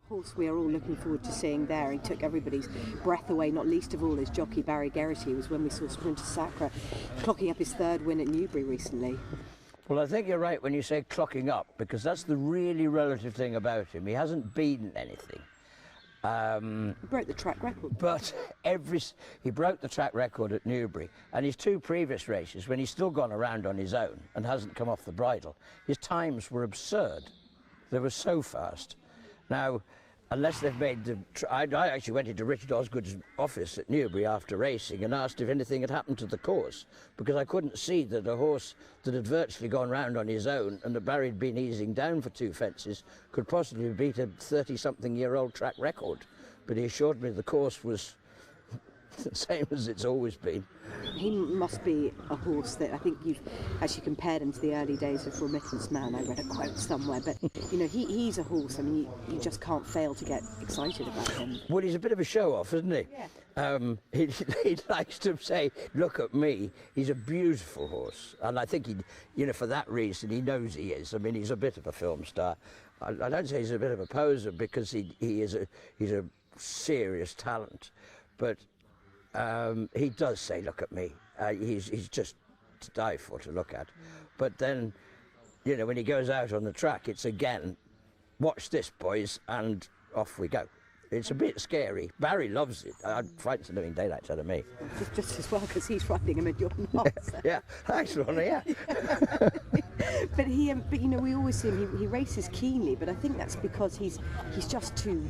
Horse we are all looking forward to seeing there. He took everybody's breath away, not least of all his jockey Barry Geraghty. Was when we saw Sprinter Sacre clocking up his third win at Newbury recently. Well, I think you're right when you say clocking up, because that's the really relative thing about him. He hasn't beaten anything. He broke the track record. But he broke the track record at Newbury, and his two previous races, when he's still gone around on his own and hasn't come off the bridle, his times were absurd. They were so fast. Now, unless they've made the... I actually went into Richard Osgood's office at Newbury after racing and asked if anything had happened to the course, because I couldn't see that a horse that had virtually gone round on his own and that Barry had been easing down for two fences could possibly beat a 30-something-year-old track record. But he assured me the course was the same as it's always been. He must be a horse that I think you've actually compared him to the early days of Remittance Man. I read a quote somewhere, but you know, he's a horse. I mean, you just can't fail to get excited about him. Well, he's a bit of a show-off, isn't he? Yeah. He likes to say, "Look at me." He's a beautiful horse, and I think for that reason, he knows he is. I mean, he's a bit of a film star. I don't say he's a bit of a poser because he's a serious talent, but. He does say, "Look at me." He's just to die for to look at. But then, when he goes out on the track, it's again, watch this, boys, and off we go. It's a bit scary. Barry loves it. I'd frighten the living daylights out of me. Just as well, because he's riding him and you're not. Yeah, thanks, Ronnie, yeah. But we always see him. He races keenly, but I think that's because he's just too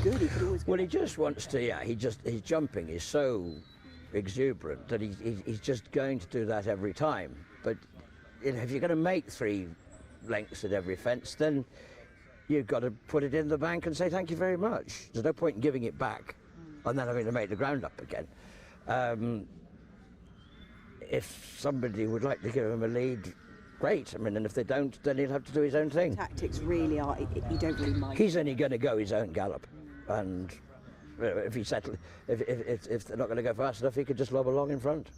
good. He could always. Well, he just wants to. Yeah, his jumping is so exuberant that he's just going to do that every time. But if you're going to make 3 lengths at every fence, then you've got to put it in the bank and say thank you very much. There's no point in giving it back and then having to make the ground up again. If somebody would like to give him a lead, great. I mean, and if they don't, then he'll have to do his own thing. Tactics really are, you don't really mind. He's only going to go his own gallop, and if they're not going to go fast enough, he could just lob along in front.